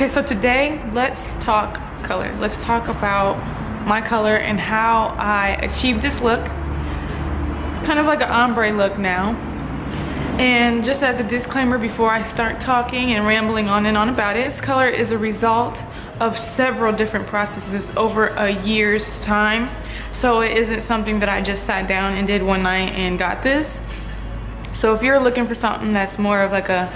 Okay, so today let's talk color. Let's talk about my color and how I achieved this look. Kind of like an ombre look now. And just as a disclaimer before I start talking and rambling on and on about it, this color is a result of several different processes over a year's time. So it isn't something that I just sat down and did one night and got this. So if you're looking for something that's more of like a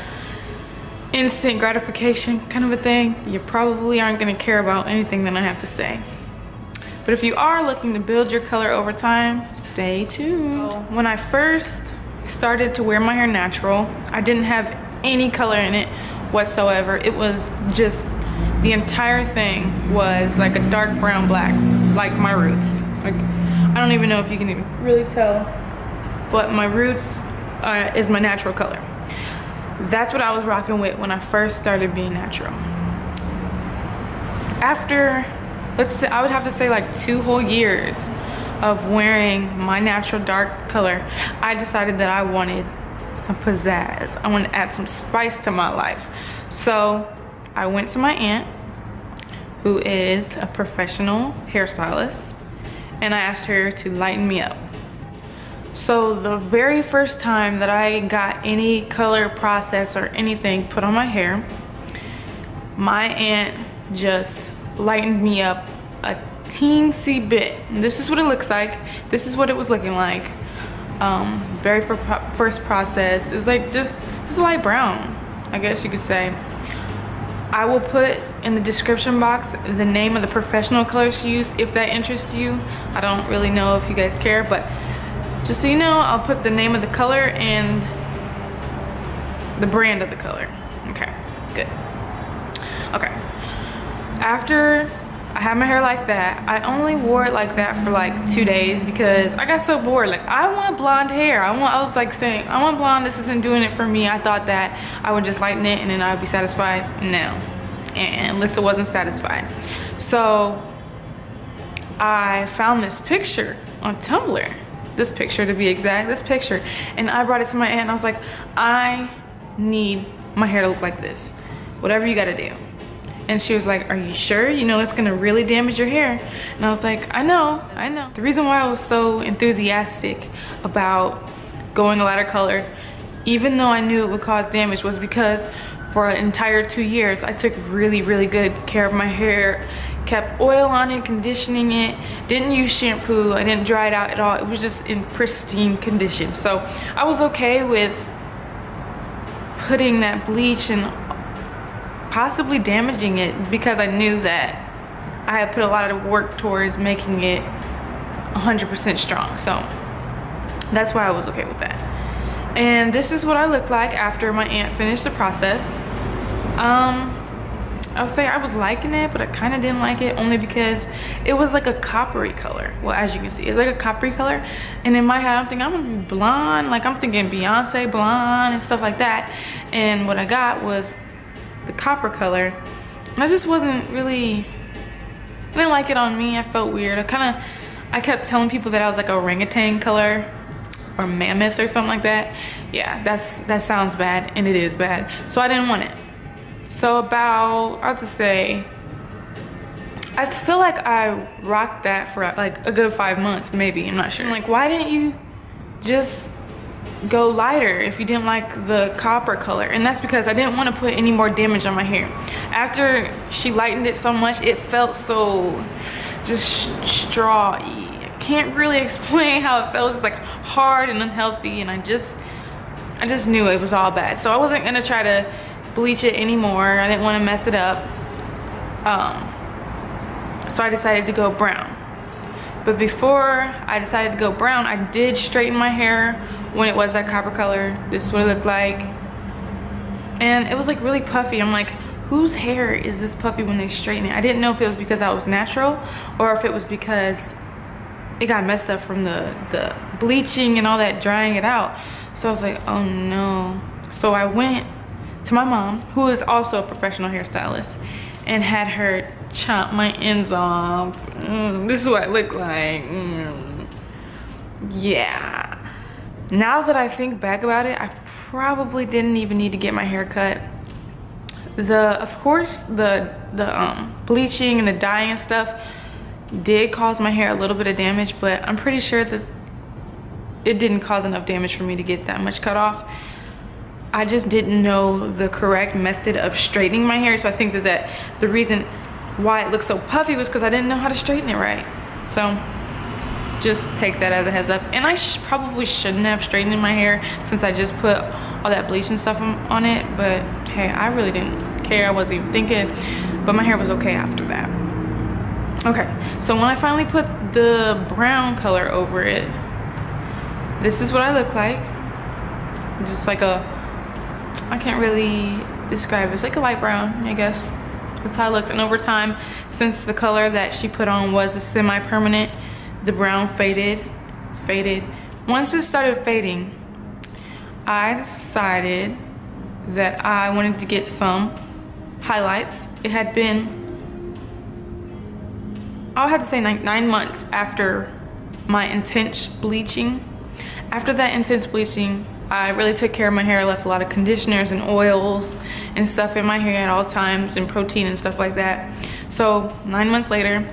instant gratification kind of a thing, you probably aren't gonna care about anything that I have to say. But if you are looking to build your color over time, stay tuned. When I first started to wear my hair natural, I didn't have any color in it whatsoever. It was just, the entire thing was like a dark brown black, like my roots. Like, I don't even know if you can even really tell, but my roots is my natural color. That's what I was rocking with when I first started being natural. After, let's say, I would have to say like 2 whole years of wearing my natural dark color, I decided that I wanted some pizzazz. I wanted to add some spice to my life. So I went to my aunt, who is a professional hairstylist, and I asked her to lighten me up. So the very first time that I got any color process or anything put on my hair, my aunt just lightened me up a teensy bit. And this is what it looks like. This is what it was looking like. Very first process is like just light brown, I guess you could say. I will put in the description box the name of the professional color she used if that interests you. I don't really know if you guys care, but just so you know, I'll put the name of the color and the brand of the color. Okay, good. Okay. After I had my hair like that, I only wore it like that for like 2 days because I got so bored. Like, I want blonde hair. I was like saying, I want blonde, this isn't doing it for me. I thought that I would just lighten it and then I would be satisfied. No. And Lisa wasn't satisfied. So I found this picture on Tumblr. This picture to be exact, this picture. And I brought it to my aunt and I was like, I need my hair to look like this. Whatever you gotta do. And she was like, are you sure? You know it's gonna really damage your hair. And I was like, I know. The reason why I was so enthusiastic about going a lighter color, even though I knew it would cause damage, was because for an entire 2 years, I took really, really good care of my hair. Kept oil on it, conditioning it, didn't use shampoo, I didn't dry it out at all. It was just in pristine condition. So I was okay with putting that bleach and possibly damaging it because I knew that I had put a lot of work towards making it 100% strong. So that's why I was okay with that. And this is what I looked like after my aunt finished the process. I'll say I was liking it, but I kind of didn't like it only because it was like a coppery color. Well, as you can see, it's like a coppery color. And in my head, I'm thinking I'm gonna be blonde. Like, I'm thinking Beyonce blonde and stuff like that. And what I got was the copper color. I just wasn't really, I didn't like it on me. I felt weird. I kept telling people that I was like orangutan color or mammoth or something like that. Yeah, that sounds bad, and it is bad. So I didn't want it. So about, I have to say, I feel like I rocked that for like a good 5 months, maybe, I'm not sure. I'm like, why didn't you just go lighter if you didn't like the copper color? And that's because I didn't want to put any more damage on my hair. After she lightened it so much, it felt so just straw-y. I can't really explain how it felt. It was just like hard and unhealthy, and I just knew it was all bad. So I wasn't gonna try to bleach it anymore. I didn't want to mess it up. So I decided to go brown. But before I decided to go brown, I did straighten my hair when it was that copper color. This is what it looked like. And it was like really puffy. I'm like, whose hair is this puffy when they straighten it? I didn't know if it was because I was natural or if it was because it got messed up from the bleaching and all that drying it out. So I was like, oh no. So I went to my mom, who is also a professional hairstylist, and had her chop my ends off. This is what it looked like. Yeah. Now that I think back about it, I probably didn't even need to get my hair cut. Of course, the bleaching and the dyeing and stuff did cause my hair a little bit of damage, but I'm pretty sure that it didn't cause enough damage for me to get that much cut off. I just didn't know the correct method of straightening my hair, so I think that the reason why it looked so puffy was because I didn't know how to straighten it right. So just take that as a heads up. And I probably shouldn't have straightened my hair since I just put all that bleach and stuff on it, but hey, I really didn't care. I wasn't even thinking, but my hair was okay after that. Okay, so when I finally put the brown color over it, this is what I look like. Just like I can't really describe it. It's like a light brown, I guess. That's how it looks. And over time, since the color that she put on was a semi-permanent, the brown faded. Once it started fading, I decided that I wanted to get some highlights. It had been, I would have to say, like 9 months after my intense bleaching. After that intense bleaching, I really took care of my hair. I left a lot of conditioners and oils and stuff in my hair at all times, and protein and stuff like that. So 9 months later,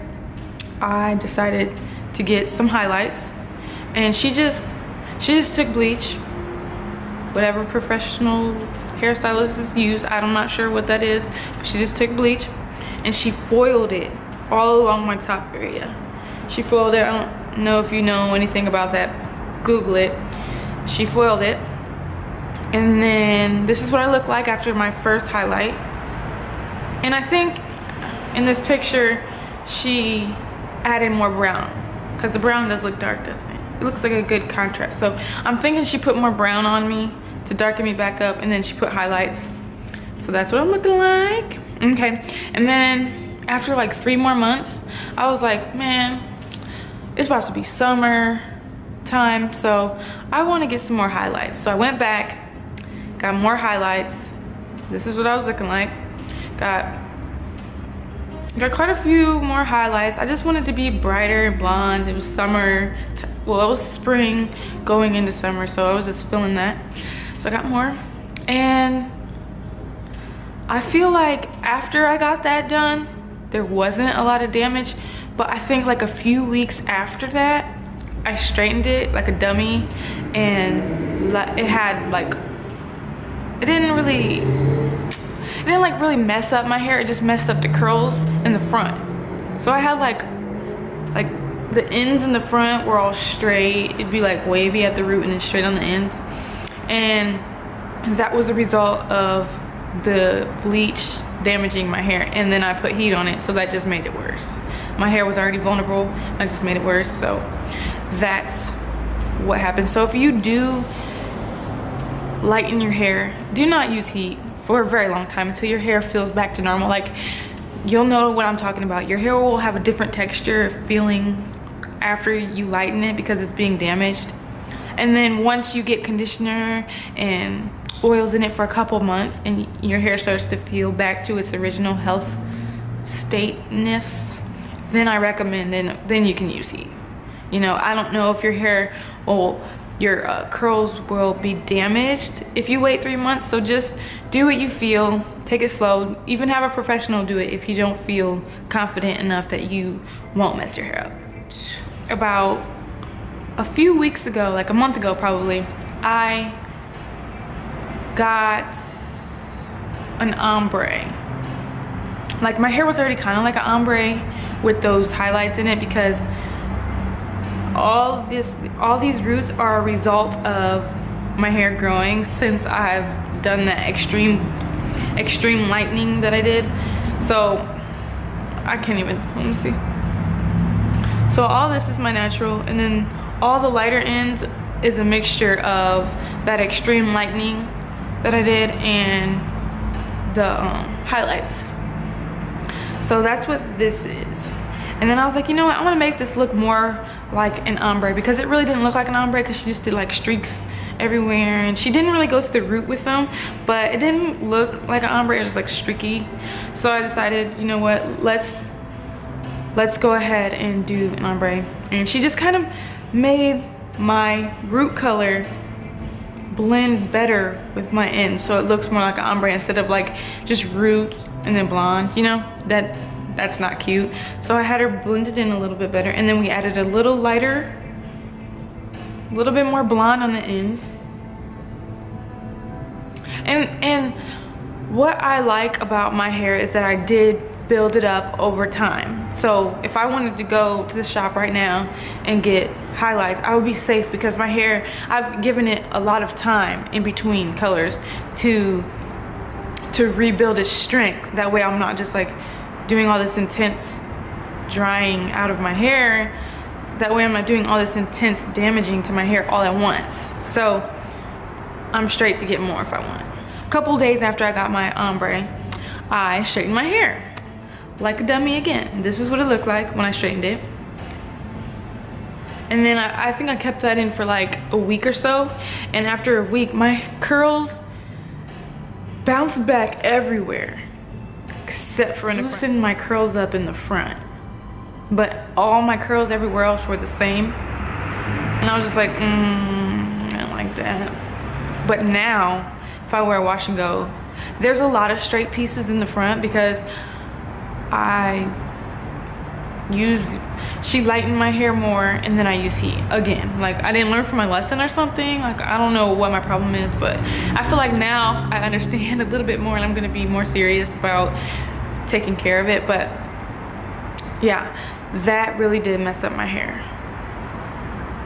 I decided to get some highlights, and she just took bleach, whatever professional hairstylists use. I'm not sure what that is, but she just took bleach and she foiled it all along my top area. She foiled it. I don't know if you know anything about that. Google it. She foiled it, and then this is what I look like after my first highlight. And I think in this picture she added more brown, because the brown does look dark, doesn't it? It looks like a good contrast. So I'm thinking she put more brown on me to darken me back up, and then she put highlights. So that's what I'm looking like. Okay, and then after like 3 more months, I was like, man, it's about to be summer time, so I want to get some more highlights. So I went back, got more highlights. This is what I was looking like. Got quite a few more highlights. I just wanted to be brighter and blonde. It was summer, well, it was spring going into summer, so I was just feeling that. So I got more, and I feel like after I got that done, there wasn't a lot of damage, but I think like a few weeks after that, I straightened it like a dummy, and it had like, it didn't like really mess up my hair. It just messed up the curls in the front. So I had like the ends in the front were all straight. It'd be like wavy at the root and then straight on the ends. And that was a result of the bleach damaging my hair, and then I put heat on it, so that just made it worse. My hair was already vulnerable, I just made it worse. So that's what happened. So if you do lighten your hair, do not use heat for a very long time until your hair feels back to normal. Like, you'll know what I'm talking about. Your hair will have a different texture feeling after you lighten it because it's being damaged. And then once you get conditioner and oils in it for a couple months and your hair starts to feel back to its original health stateness, then I recommend, then you can use heat. You know, I don't know if your hair will, your curls will be damaged if you wait 3 months. So just do what you feel, take it slow. Even have a professional do it if you don't feel confident enough that you won't mess your hair up. About a few weeks ago, like a month ago probably, I got an ombre. Like, my hair was already kind of like an ombre with those highlights in it, because all these roots are a result of my hair growing since I've done that extreme lightening that I did. So I can't even, let me see. So all this is my natural, and then all the lighter ends is a mixture of that extreme lightening that I did and the highlights. So that's what this is. And then I was like, you know what, I want to make this look more like an ombre, because it really didn't look like an ombre because she just did like streaks everywhere, and she didn't really go to the root with them, but it didn't look like an ombre. It was like streaky. So I decided, you know what, let's go ahead and do an ombre. And she just kind of made my root color blend better with my ends, so it looks more like an ombre instead of like just roots and then blonde, you know? That's not cute. So I had her blend it in a little bit better, and then we added a little lighter, a little bit more blonde on the ends. And what I like about my hair is that I did build it up over time. So if I wanted to go to the shop right now and get highlights, I would be safe because my hair, I've given it a lot of time in between colors to rebuild its strength. That way I'm not just like doing all this intense drying out of my hair. That way I'm not doing all this intense damaging to my hair all at once. So I'm straight to get more if I want. A couple days after I got my ombre, I straightened my hair. Like a dummy again. This is what it looked like when I straightened it. And then I think I kept that in for like a week or so. And after a week, my curls bounced back everywhere. Except for in the front. Loosened my curls up in the front. But all my curls everywhere else were the same. And I was just like, I don't like that. But now, if I wear a wash and go, there's a lot of straight pieces in the front because she lightened my hair more, and then I use heat again. Like, I didn't learn from my lesson or something. Like, I don't know what my problem is, but I feel like now I understand a little bit more, and I'm gonna be more serious about taking care of it. But yeah, that really did mess up my hair.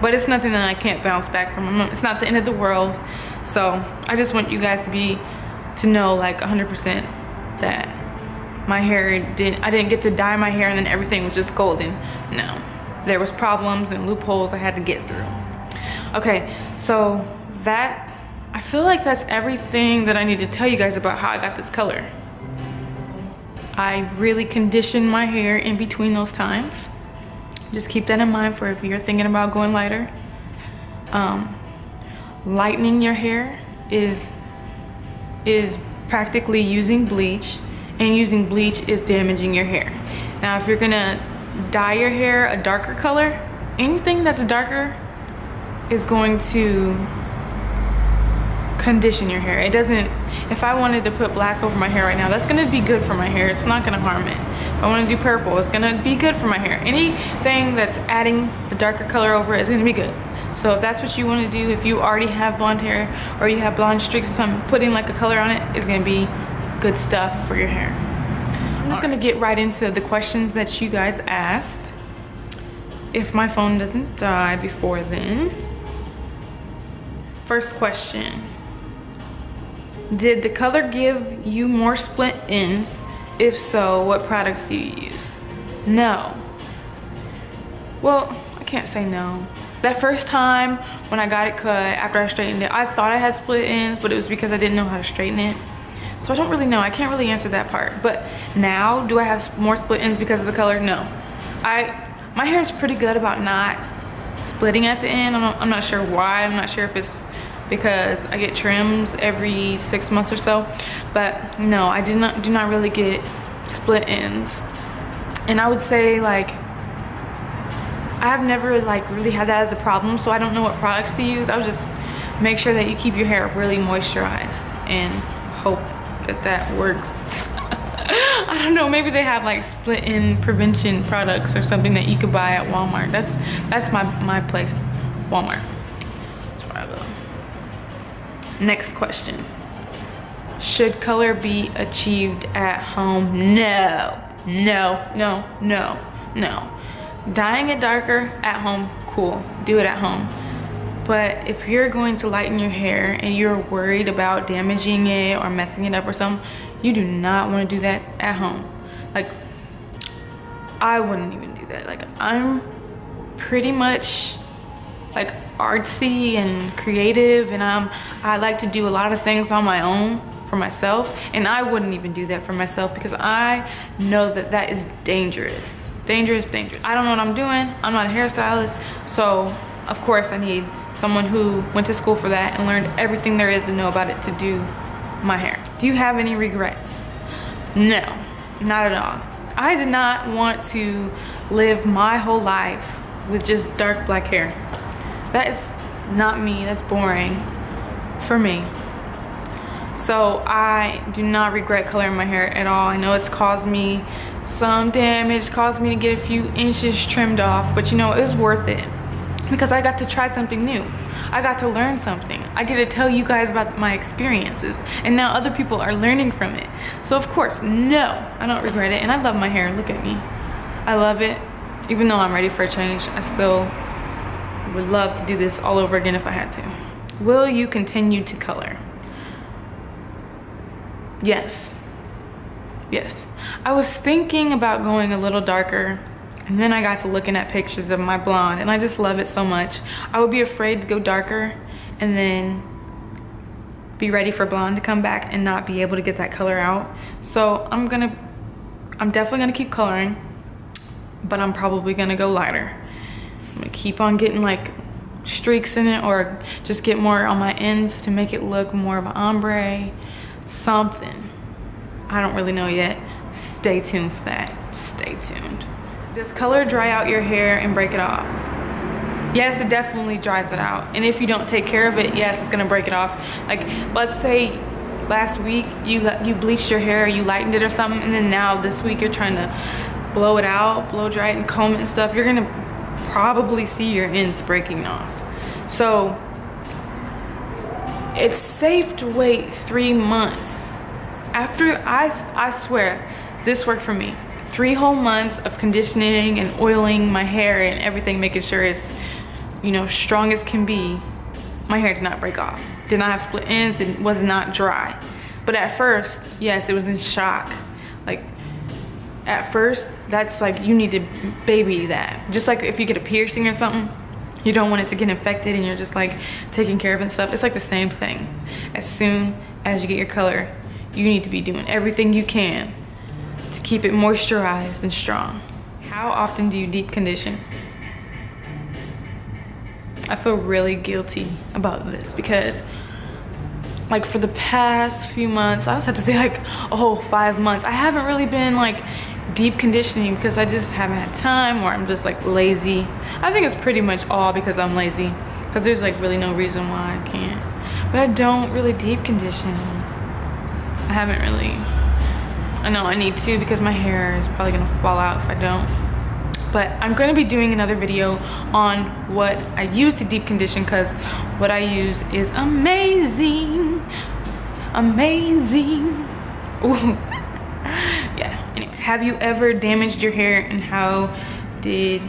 But it's nothing that I can't bounce back from. It's not the end of the world. So I just want you guys to know like 100% that my hair I didn't get to dye my hair and then everything was just golden. No, there was problems and loopholes I had to get through. Okay, so I feel like that's everything that I need to tell you guys about how I got this color. I really conditioned my hair in between those times. Just keep that in mind for if you're thinking about going lighter. Lightening your hair is practically using bleach, and using bleach is damaging your hair. Now, if you're gonna dye your hair a darker color, anything that's darker is going to condition your hair. It doesn't, if I wanted to put black over my hair right now, that's gonna be good for my hair. It's not gonna harm it. If I wanna do purple, it's gonna be good for my hair. Anything that's adding a darker color over it is gonna be good. So if that's what you wanna do, if you already have blonde hair or you have blonde streaks or something, putting like a color on it is gonna be good stuff for your hair. I'm just gonna get right into the questions that you guys asked. If my phone doesn't die before then. First question. Did the color give you more split ends? If so, what products do you use? No. Well, I can't say no. That first time when I got it cut, after I straightened it, I thought I had split ends, but it was because I didn't know how to straighten it. So I don't really know. I can't really answer that part. But now, do I have more split ends because of the color? No. My hair is pretty good about not splitting at the end. I'm not sure why. I'm not sure if it's because I get trims every 6 months or so. But no, I do not really get split ends. And I would say like, I have never like really had that as a problem, so I don't know what products to use. I would just make sure that you keep your hair really moisturized and hope that works. I don't know, maybe they have like split end prevention products or something that you could buy at Walmart. That's my place, Walmart. That's where I go. Next question. Should color be achieved at home? No. Dyeing it darker at home, cool, do it at home. But if you're going to lighten your hair and you're worried about damaging it or messing it up or something, you do not want to do that at home. Like, I wouldn't even do that. Like, I'm pretty much like artsy and creative, and I like to do a lot of things on my own for myself, and I wouldn't even do that for myself because I know that is dangerous. Dangerous. I don't know what I'm doing. I'm not a hairstylist, so of course I need someone who went to school for that and learned everything there is to know about it to do my hair. Do you have any regrets? No, not at all. I did not want to live my whole life with just dark black hair. That is not me, that's boring. for me. So I do not regret coloring my hair at all. I know it's caused me some damage, caused me to get a few inches trimmed off, but you know, it was worth it because I got to try something new. I got to learn something. I get to tell you guys about my experiences, and now other people are learning from it. So of course, no, I don't regret it, and I love my hair. Look at me. I love it. Even though I'm ready for a change, I still would love to do this all over again if I had to. Will you continue to color? Yes. Yes. I was thinking about going a little darker, and then I got to looking at pictures of my blonde, and I just love it so much. I would be afraid to go darker and then be ready for blonde to come back and not be able to get that color out. So I'm definitely gonna keep coloring, but I'm probably gonna go lighter. I'm gonna keep on getting like streaks in it, or just get more on my ends to make it look more of an ombre, something. I don't really know yet. Stay tuned for that. Stay tuned. Does color dry out your hair and break it off? Yes, it definitely dries it out. And if you don't take care of it, yes, it's gonna break it off. Like, let's say last week you bleached your hair, or you lightened it or something, and then now this week you're trying to blow it out, blow dry it and comb it and stuff, you're gonna probably see your ends breaking off. So it's safe to wait 3 months. After, I swear, this worked for me. 3 whole months of conditioning and oiling my hair and everything, making sure it's, you know, strong as can be. My hair did not break off. Did not have split ends, and was not dry. But at first, yes, it was in shock. Like, at first, that's like, you need to baby that. Just like if you get a piercing or something, you don't want it to get infected and you're just like taking care of it and stuff. It's like the same thing. As soon as you get your color, you need to be doing everything you can to keep it moisturized and strong. How often do you deep condition? I feel really guilty about this because like for the past few months, I was have to say like a whole 5 months, I haven't really been like deep conditioning because I just haven't had time, or I'm just like lazy. I think it's pretty much all because I'm lazy, because there's like really no reason why I can't. But I don't really deep condition. I haven't really. I know I need to because my hair is probably gonna fall out if I don't. But I'm gonna be doing another video on what I use to deep condition, because what I use is amazing. Amazing. Ooh. Yeah. Anyway, have you ever damaged your hair, and how did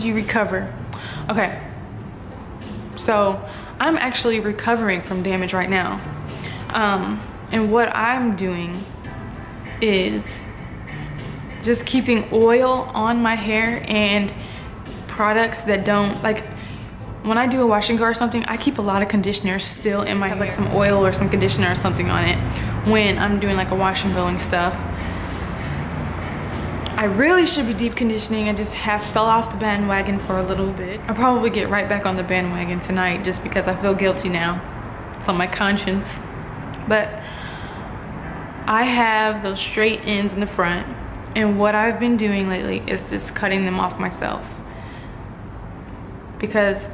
you recover? Okay. So I'm actually recovering from damage right now. And what I'm doing is just keeping oil on my hair and products that don't, like when I do a wash and go or something, I keep a lot of conditioner still in my hair. Like some oil or some conditioner or something on it when I'm doing like a wash and go and stuff. I really should be deep conditioning. I just fell off the bandwagon for a little bit. I'll probably get right back on the bandwagon tonight just because I feel guilty now. It's on my conscience. But I have those straight ends in the front, and what I've been doing lately is just cutting them off myself, because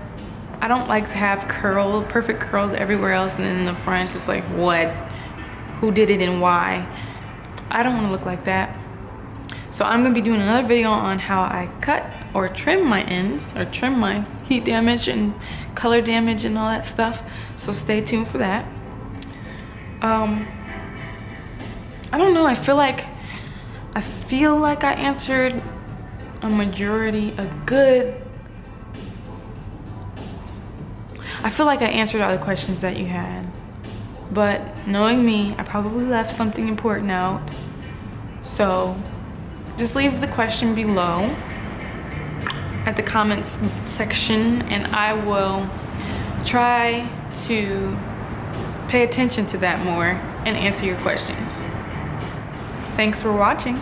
I don't like to have perfect curls everywhere else, and then in the front it's just like, what? Who did it and why? I don't want to look like that. So I'm gonna be doing another video on how I cut or trim my ends, or trim my heat damage and color damage and all that stuff. So stay tuned for that. I don't know, I feel like I answered a majority, I feel like I answered all the questions that you had. But knowing me, I probably left something important out. So just leave the question below at the comments section, and I will try to pay attention to that more and answer your questions. Thanks for watching.